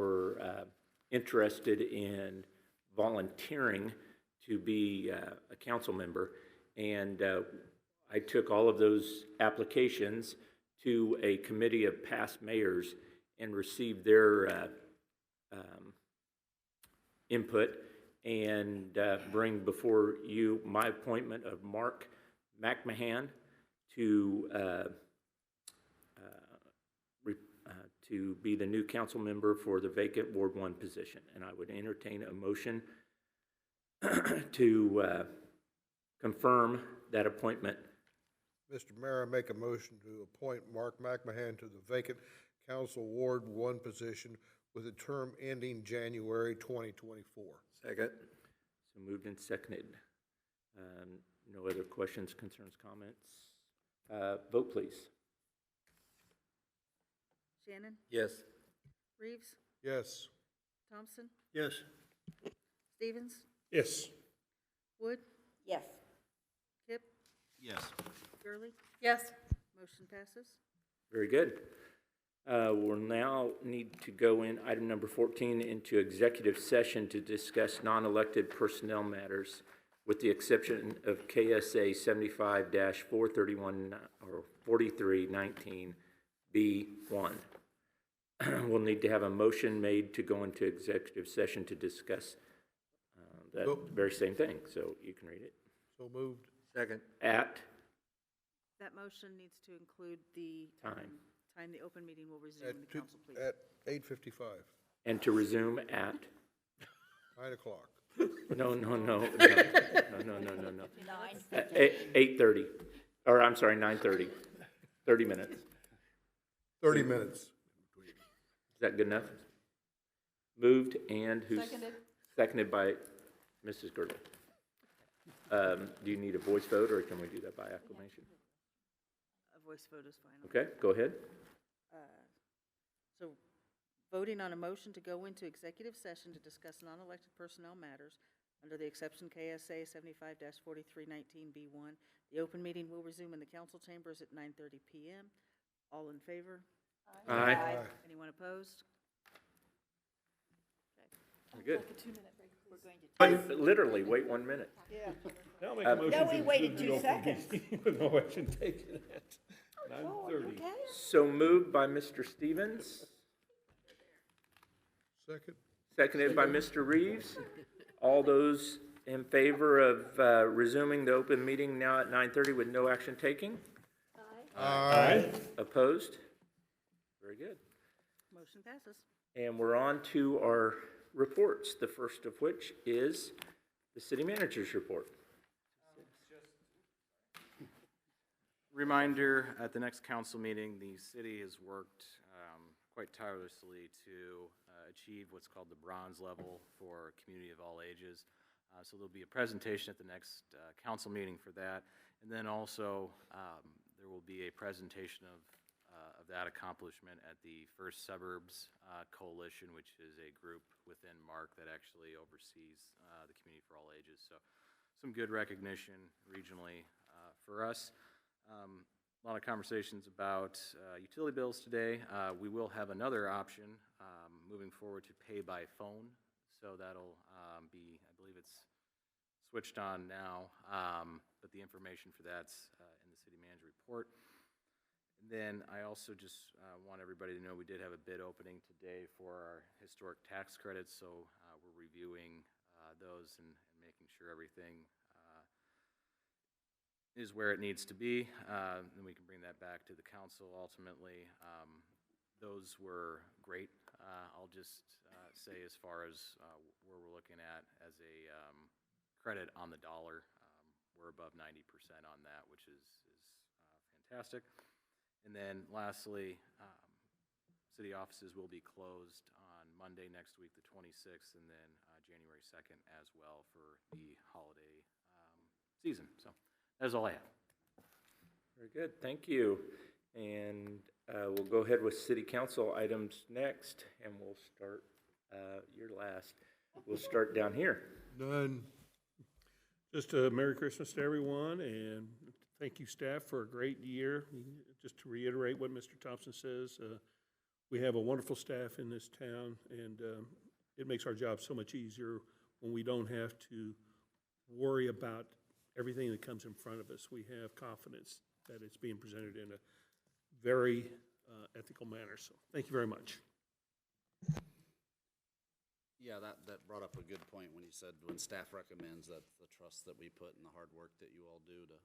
were interested in volunteering to be a council member. And I took all of those applications to a committee of past mayors and received their input, and bring before you my appointment of Mark McMahon to be the new council member for the vacant Ward 1 position. And I would entertain a motion to confirm that appointment. Mr. Mayor, I make a motion to appoint Mark McMahon to the vacant Council Ward 1 position with a term ending January 2024. Second. So moved and seconded. No other questions, concerns, comments? Vote, please. Shannon? Yes. Reeves? Yes. Thompson? Yes. Stevens? Yes. Wood? Yes. Kip? Yes. Gurley? Yes. Motion passes. Very good. We'll now need to go in item number 14 into executive session to discuss non-elected personnel matters, with the exception of KSA 75-431 or 4319B1. We'll need to have a motion made to go into executive session to discuss that very same thing. So you can read it. So moved. Second. At That motion needs to include the time the open meeting will resume in the council, please. At 8:55, and to resume at 9 o'clock. no. 9:50. 8:30, or I'm sorry, 9:30. 30 minutes. 30 minutes. Is that good enough? Moved and who's? Seconded. Seconded by Mrs. Girdle. Do you need a voice vote, or can we do that by acclamation? A voice vote is fine. Okay, go ahead. So, voting on a motion to go into executive session to discuss non-elected personnel matters under the exception KSA 75-4319B1. The open meeting will resume in the council chambers at 9:30 p.m. All in favor? Aye. Anyone opposed? We're good. We're going to. Literally, wait 1 minute. Yeah. Now make a motion No, we to waited conclude 2 the open seconds. meeting With no action taken at 9:30. So moved by Mr. Stevens, Second? seconded by Mr. Reeves. All those in favor of resuming the open meeting now at 9:30 with no action taking? Aye. Opposed? Very good. Motion passes. And we're on to our reports, the first of which is the city manager's report. Reminder, at the next council meeting, the city has worked quite tirelessly to achieve what's called the bronze level for community of all ages. So there'll be a presentation at the next council meeting for that. And then also, there will be a presentation of that accomplishment at the First Suburbs Coalition, which is a group within MARC that actually oversees the community for all ages. So some good recognition regionally for us. A lot of conversations about utility bills today. We will have another option moving forward to pay by phone. So that'll be, I believe it's switched on now, but the information for that's in the city manager report. And then I also just want everybody to know we did have a bid opening today for our historic tax credits. So we're reviewing those and making sure everything is where it needs to be. Then we can bring that back to the council ultimately. Those were great. I'll just say as far as where we're looking at as a credit on the dollar, we're above 90% on that, which is fantastic. And then lastly, city offices will be closed on Monday next week, the 26th, and then January 2nd as well for the holiday season. So that's all I have. Very good, thank you. And we'll go ahead with city council items next, and we'll start, you're last. We'll start down here. None. Just a Merry Christmas to everyone, and thank you, staff, for a great year. Just to reiterate what Mr. Thompson says, We have a wonderful staff in this town, and it makes our job so much easier when we don't have to worry about everything that comes in front of us. We have confidence that it's being presented in a very ethical manner. So thank you very much. Yeah, that brought up a good point when you said when staff recommends that the trust that we put and the hard work that you all do to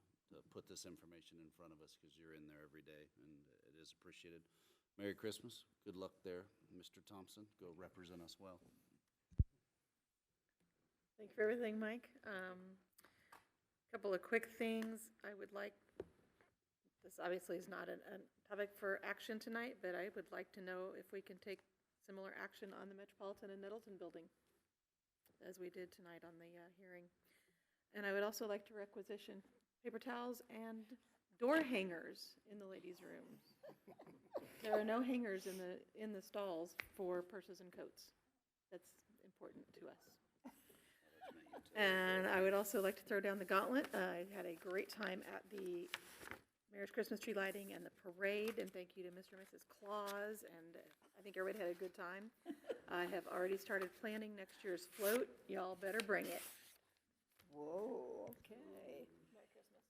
put this information in front of us, because you're in there every day, and it is appreciated. Merry Christmas. Good luck there, Mr. Thompson. Go represent us well. Thank you for everything, Mike. Couple of quick things I would like, this obviously is not a topic for action tonight, but I would like to know if we can take similar action on the Metropolitan and Middleton building as we did tonight on the hearing. And I would also like to requisition paper towels and door hangers in the ladies' rooms. There are no hangers in the stalls for purses and coats. That's important to us. And I would also like to throw down the gauntlet. I had a great time at the Mayor's Christmas tree lighting and the parade, and thank you to Mr. and Mrs. Claus, and I think everybody had a good time. I have already started planning next year's float. Y'all better bring it. Whoa, okay. Merry Christmas.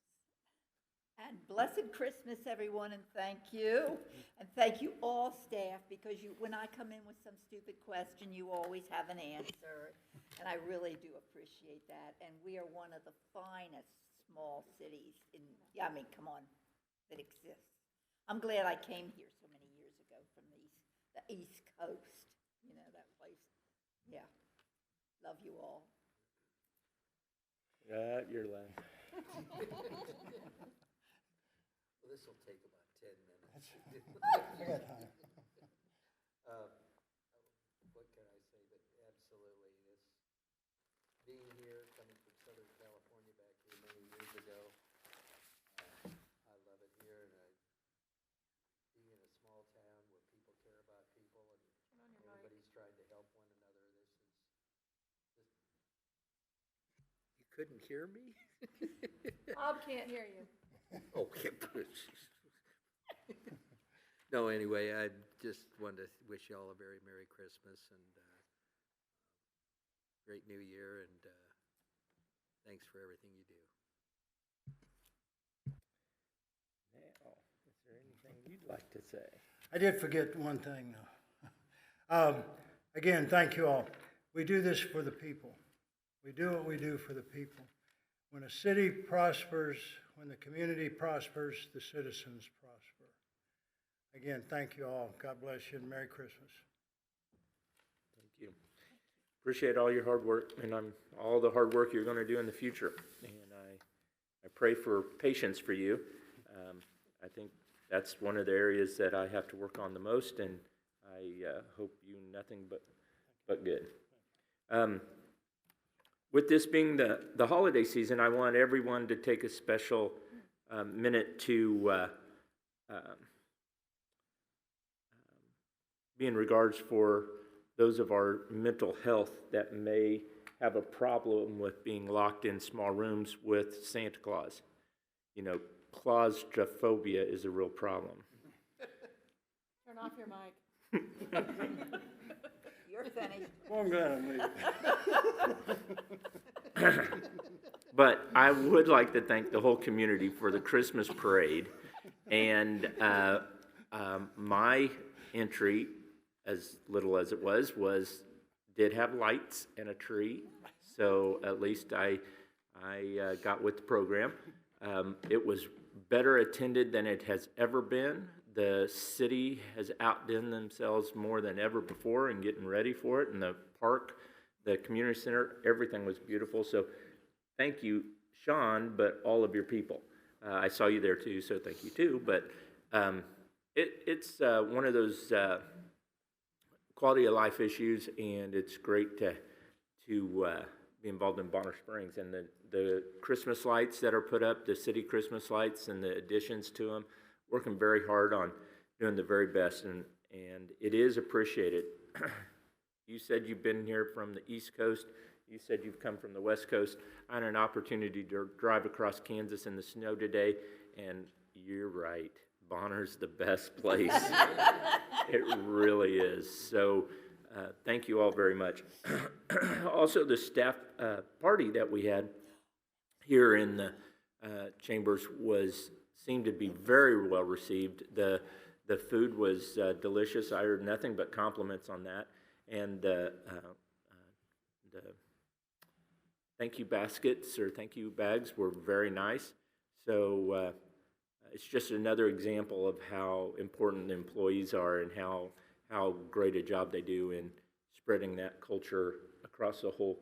And blessed Christmas, everyone, and thank you. And thank you all staff, because when I come in with some stupid question, you always have an answer. And I really do appreciate that. And we are one of the finest small cities I mean, come on, that exists. I'm glad I came here so many years ago from the East Coast, that place. Yeah. Love you all. You're lying. Well, this will take about 10 minutes. What can I say, but absolutely, this, being here, coming from Southern California back here many years ago, I love it here, and being in a small town where people care about people and everybody's trying to help one another, you couldn't hear me? Bob can't hear you. Okay. No, anyway, I just wanted to wish you all a very Merry Christmas and great New Year, and thanks for everything you do. Now, is there anything you'd like to say? I did forget one thing, though. Again, thank you all. We do this for the people. We do what we do for the people. When a city prospers, when the community prospers, the citizens prosper. Again, thank you all. God bless you, and Merry Christmas. Thank you. Appreciate all your hard work and all the hard work you're going to do in the future. And I pray for patience for you. I think that's one of the areas that I have to work on the most, and I hope you nothing but good. With this being the holiday season, I want everyone to take a special minute to be in regards for those of our mental health that may have a problem with being locked in small rooms with Santa Claus. Claustrophobia is a real problem. Turn off your mic. You're finished. Well, I'm glad I made it. But I would like to thank the whole community for the Christmas parade. And my entry, as little as it was, did have lights and a tree. So at least I got with the program. It was better attended than it has ever been. The city has outdone themselves more than ever before in getting ready for it. And the park, the community center, everything was beautiful. So thank you, Sean, but all of your people. I saw you there too, so thank you too. But it's one of those quality of life issues, and it's great to be involved in Bonner Springs. And the Christmas lights that are put up, the city Christmas lights and the additions to them, working very hard on doing the very best, and it is appreciated. You said you've been here from the East Coast. You said you've come from the West Coast. I had an opportunity to drive across Kansas in the snow today, and you're right. Bonner's the best place. It really is. So, thank you all very much. Also, the staff party that we had here in the chambers seemed to be very well received. The food was delicious. I heard nothing but compliments on that, and the thank you baskets or thank you bags were very nice. So it's just another example of how important the employees are and how great a job they do in spreading that culture across the whole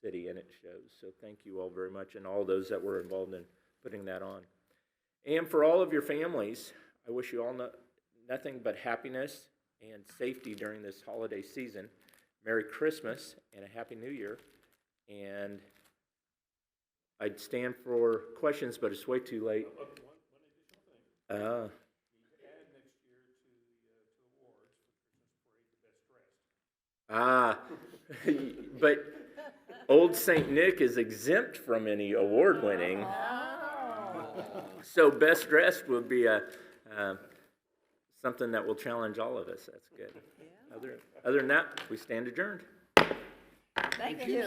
city, and it shows. So thank you all very much, and all those that were involved in putting that on. And for all of your families, I wish you all nothing but happiness and safety during this holiday season. Merry Christmas and a Happy New Year. And I'd stand for questions, but it's way too late. But Old St. Nick is exempt from any award winning. So best dressed would be something that will challenge all of us. That's good. Other than that, we stand adjourned. Thank you.